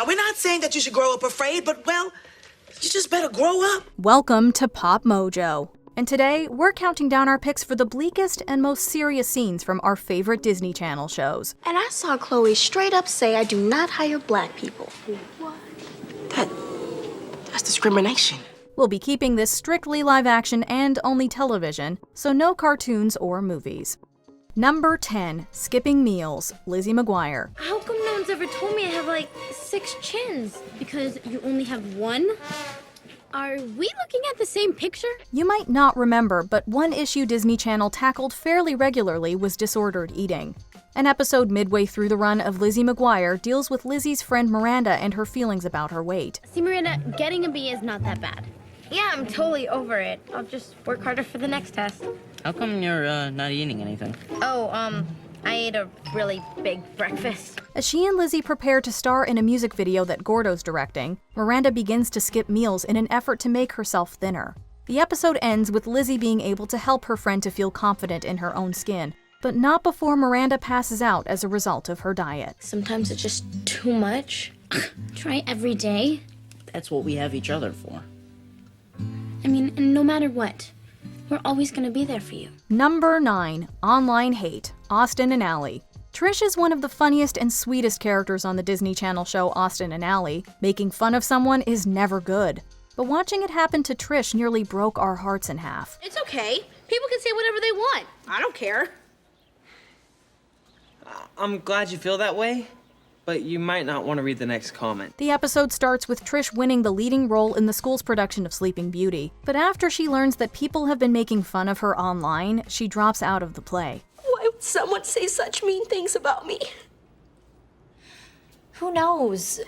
Now, we're not saying that you should grow up afraid, but, well, you just better grow up. Welcome to Pop Mojo. And today, we're counting down our picks for the bleakest and most serious scenes from our favorite Disney Channel shows. And I saw Chloe straight up say, I do not hire black people. What? That's discrimination. We'll be keeping this strictly live action and only television, so no cartoons or movies. Number 10, Skipping Meals, Lizzie McGuire. How come no one's ever told me I have like 6 chins? Because you only have one? Are we looking at the same picture? You might not remember, but one issue Disney Channel tackled fairly regularly was disordered eating. An episode midway through the run of Lizzie McGuire deals with Lizzie's friend Miranda and her feelings about her weight. See, Miranda, getting a B is not that bad. Yeah, I'm totally over it. I'll just work harder for the next test. How come you're not eating anything? Oh, I ate a really big breakfast. As she and Lizzie prepare to star in a music video that Gordo's directing, Miranda begins to skip meals in an effort to make herself thinner. The episode ends with Lizzie being able to help her friend to feel confident in her own skin, but not before Miranda passes out as a result of her diet. Sometimes it's just too much. Try every day. That's what we have each other for. I mean, and no matter what, we're always gonna be there for you. Number 9, Online Hate, Austin and Ally. Trish is one of the funniest and sweetest characters on the Disney Channel show Austin and Ally. Making fun of someone is never good. But watching it happen to Trish nearly broke our hearts in half. It's okay. People can say whatever they want. I don't care. I'm glad you feel that way, but you might not want to read the next comment. The episode starts with Trish winning the leading role in the school's production of Sleeping Beauty. But after she learns that people have been making fun of her online, she drops out of the play. Why would someone say such mean things about me? Who knows?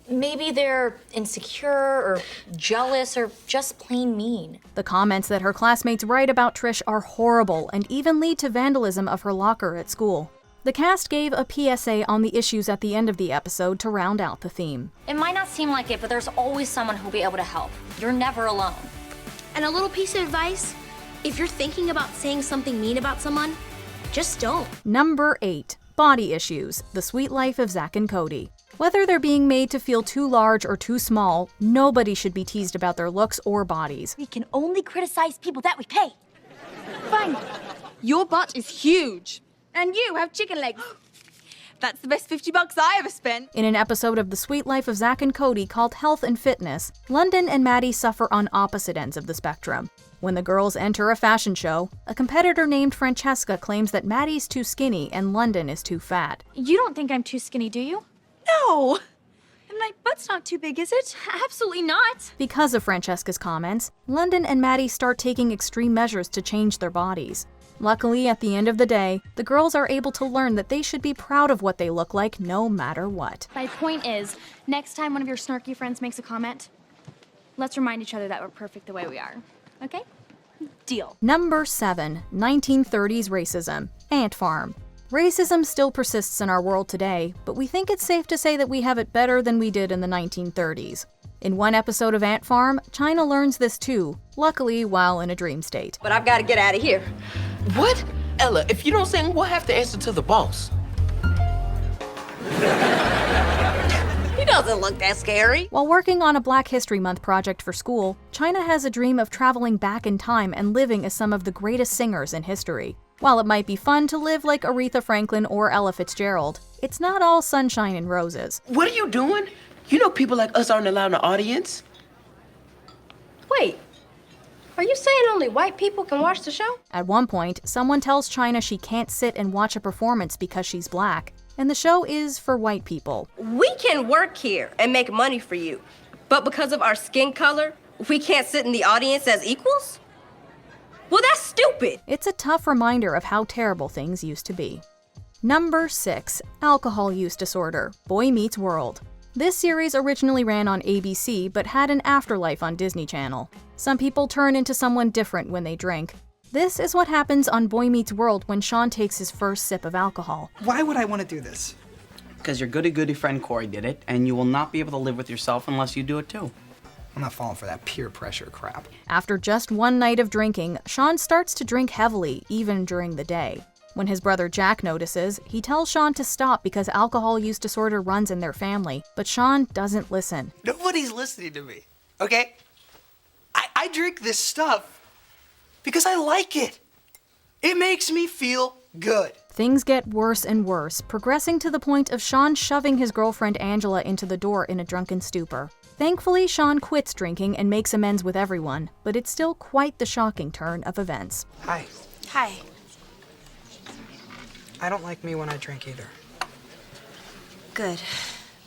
Maybe they're insecure or jealous or just plain mean. The comments that her classmates write about Trish are horrible and even lead to vandalism of her locker at school. The cast gave a PSA on the issues at the end of the episode to round out the theme. It might not seem like it, but there's always someone who'll be able to help. You're never alone. And a little piece of advice, if you're thinking about saying something mean about someone, just don't. Number 8, Body Issues, The Sweet Life of Zack and Cody. Whether they're being made to feel too large or too small, nobody should be teased about their looks or bodies. We can only criticize people that we pay. Fine. Your butt is huge. And you have chicken legs. That's the best $50 I ever spent. In an episode of The Sweet Life of Zack and Cody called Health and Fitness, London and Maddie suffer on opposite ends of the spectrum. When the girls enter a fashion show, a competitor named Francesca claims that Maddie's too skinny and London is too fat. You don't think I'm too skinny, do you? No. And my butt's not too big, is it? Absolutely not. Because of Francesca's comments, London and Maddie start taking extreme measures to change their bodies. Luckily, at the end of the day, the girls are able to learn that they should be proud of what they look like no matter what. My point is, next time one of your snarky friends makes a comment, let's remind each other that we're perfect the way we are. Okay? Deal. Number 7, 1930s Racism, Ant Farm. Racism still persists in our world today, but we think it's safe to say that we have it better than we did in the 1930s. In one episode of Ant Farm, China learns this too, luckily while in a dream state. But I've got to get out of here. What? Ella, if you don't sing, we'll have to answer to the boss. He doesn't look that scary. While working on a Black History Month project for school, China has a dream of traveling back in time and living as some of the greatest singers in history. While it might be fun to live like Aretha Franklin or Ella Fitzgerald, it's not all sunshine and roses. What are you doing? You know people like us aren't allowed in the audience. Wait, are you saying only white people can watch the show? At one point, someone tells China she can't sit and watch a performance because she's black, and the show is for white people. We can work here and make money for you, but because of our skin color, we can't sit in the audience as equals? Well, that's stupid. It's a tough reminder of how terrible things used to be. Number 6, Alcohol Use Disorder, Boy Meets World. This series originally ran on ABC, but had an afterlife on Disney Channel. Some people turn into someone different when they drink. This is what happens on Boy Meets World when Sean takes his first sip of alcohol. Why would I want to do this? Because your goody-goody friend Corey did it, and you will not be able to live with yourself unless you do it too. I'm not falling for that peer pressure crap. After just one night of drinking, Sean starts to drink heavily, even during the day. When his brother Jack notices, he tells Sean to stop because alcohol use disorder runs in their family, but Sean doesn't listen. Nobody's listening to me, okay? I drink this stuff because I like it. It makes me feel good. Things get worse and worse, progressing to the point of Sean shoving his girlfriend Angela into the door in a drunken stupor. Thankfully, Sean quits drinking and makes amends with everyone, but it's still quite the shocking turn of events. Hi. Hi. I don't like me when I drink either. Good.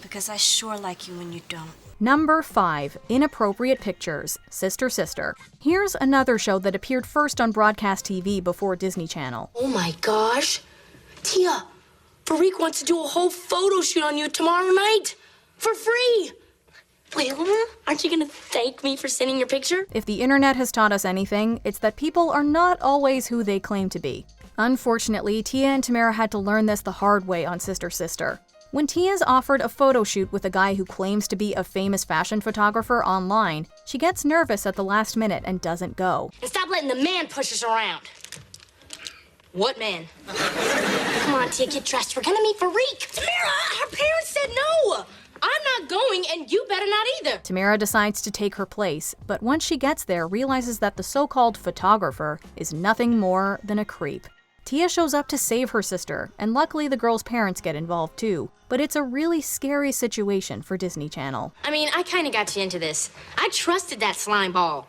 Because I sure like you when you don't. Number 5. Inappropriate Pictures. Sister Sister. Here's another show that appeared first on broadcast TV before Disney Channel. Oh my gosh. Tia, Farik wants to do a whole photo shoot on you tomorrow night. For free. Wait, aren't you gonna thank me for sending your picture? If the internet has taught us anything, it's that people are not always who they claim to be. Unfortunately, Tia and Tamara had to learn this the hard way on Sister Sister. When Tia's offered a photo shoot with a guy who claims to be a famous fashion photographer online, she gets nervous at the last minute and doesn't go. And stop letting the man push us around. What man? Come on, Tia, get dressed. We're gonna meet Farik. Tamara, her parents said no. I'm not going, and you better not either. Tamara decides to take her place, but once she gets there, realizes that the so-called photographer is nothing more than a creep. Tia shows up to save her sister, and luckily the girl's parents get involved too. But it's a really scary situation for Disney Channel. I mean, I kind of got you into this. I trusted that slime ball.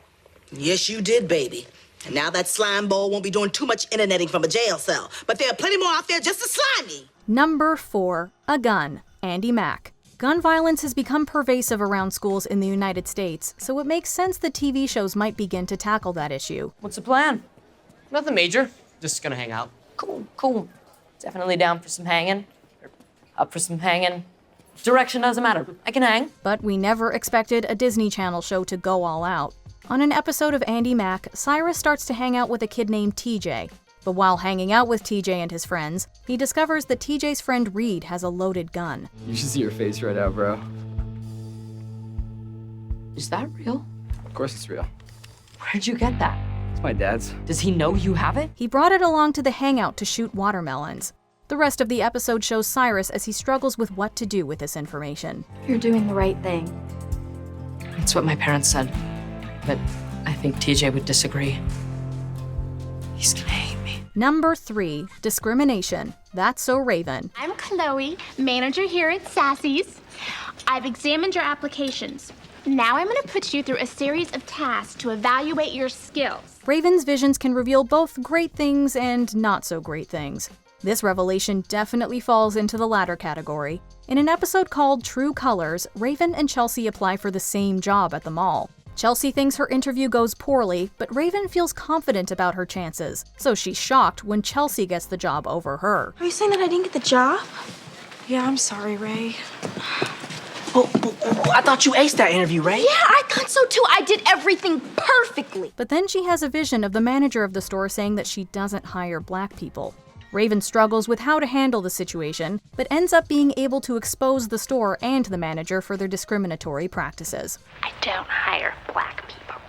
Yes, you did, baby. And now that slime ball won't be doing too much interneting from a jail cell. But there are plenty more out there just as slimy. Number 4. A Gun. Andy Mack. Gun violence has become pervasive around schools in the United States, so it makes sense that TV shows might begin to tackle that issue. What's the plan? Nothing major. Just gonna hang out. Cool. Definitely down for some hanging. Or up for some hanging. Direction doesn't matter. I can hang. But we never expected a Disney Channel show to go all out. On an episode of Andy Mack, Cyrus starts to hang out with a kid named TJ. But while hanging out with TJ and his friends, he discovers that TJ's friend Reed has a loaded gun. You should see your face right now, bro. Is that real? Of course it's real. Where'd you get that? It's my dad's. Does he know you have it? He brought it along to the hangout to shoot watermelons. The rest of the episode shows Cyrus as he struggles with what to do with this information. You're doing the right thing. That's what my parents said. But I think TJ would disagree. He's gonna hate me. Number 3. Discrimination. That's So Raven. I'm Chloe, manager here at Sassy's. I've examined your applications. Now I'm going to put you through a series of tasks to evaluate your skills. Raven's visions can reveal both great things and not so great things. This revelation definitely falls into the latter category. In an episode called True Colors, Raven and Chelsea apply for the same job at the mall. Chelsea thinks her interview goes poorly, but Raven feels confident about her chances, so she's shocked when Chelsea gets the job over her. Are you saying that I didn't get the job? Yeah, I'm sorry, Ray. I thought you aced that interview, Ray. Yeah, I thought so too. I did everything perfectly. But then she has a vision of the manager of the store saying that she doesn't hire black people. Raven struggles with how to handle the situation, but ends up being able to expose the store and the manager for their discriminatory practices. I don't hire black people.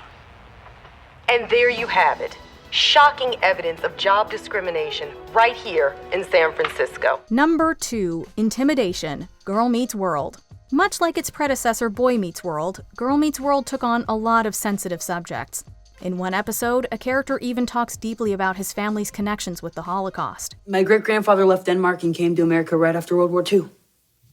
And there you have it. Shocking evidence of job discrimination right here in San Francisco. Number 2. Intimidation. Girl Meets World. Much like its predecessor Boy Meets World, Girl Meets World took on a lot of sensitive subjects. In one episode, a character even talks deeply about his family's connections with the Holocaust. My great-grandfather left Denmark and came to America right after World War II.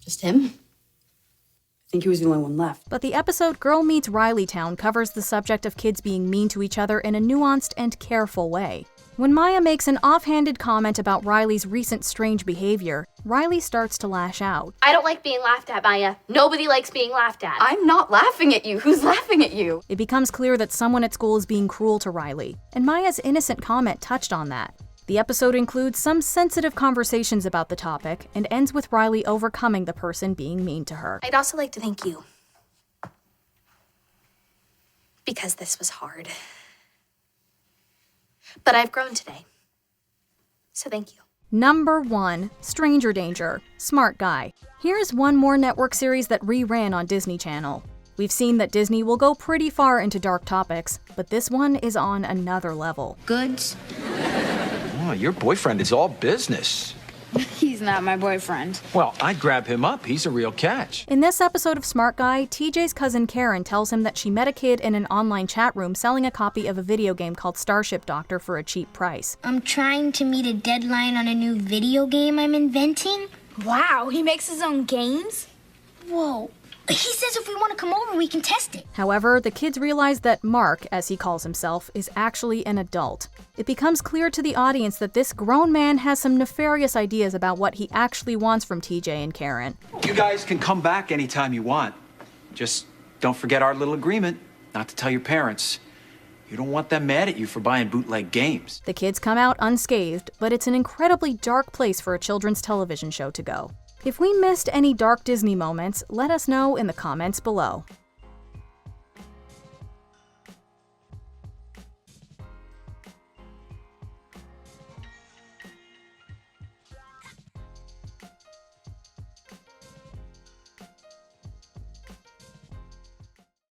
Just him? I think he was the only one left. But the episode Girl Meets Riley Town covers the subject of kids being mean to each other in a nuanced and careful way. When Maya makes an offhanded comment about Riley's recent strange behavior, Riley starts to lash out. I don't like being laughed at, Maya. Nobody likes being laughed at. I'm not laughing at you. Who's laughing at you? It becomes clear that someone at school is being cruel to Riley, and Maya's innocent comment touched on that. The episode includes some sensitive conversations about the topic and ends with Riley overcoming the person being mean to her. I'd also like to thank you. Because this was hard. But I've grown today. So thank you. Number 1. Stranger Danger. Smart Guy. Here's one more network series that re-ran on Disney Channel. We've seen that Disney will go pretty far into dark topics, but this one is on another level. Goods? Boy, your boyfriend is all business. He's not my boyfriend. Well, I'd grab him up. He's a real catch. In this episode of Smart Guy, TJ's cousin Karen tells him that she met a kid in an online chat room selling a copy of a video game called Starship Doctor for a cheap price. I'm trying to meet a deadline on a new video game I'm inventing. Wow, he makes his own games? Whoa. He says if we want to come over, we can test it. However, the kids realize that Mark, as he calls himself, is actually an adult. It becomes clear to the audience that this grown man has some nefarious ideas about what he actually wants from TJ and Karen. You guys can come back anytime you want. Just don't forget our little agreement not to tell your parents. You don't want them mad at you for buying bootleg games. The kids come out unscathed, but it's an incredibly dark place for a children's television show to go. If we missed any dark Disney moments, let us know in the comments below.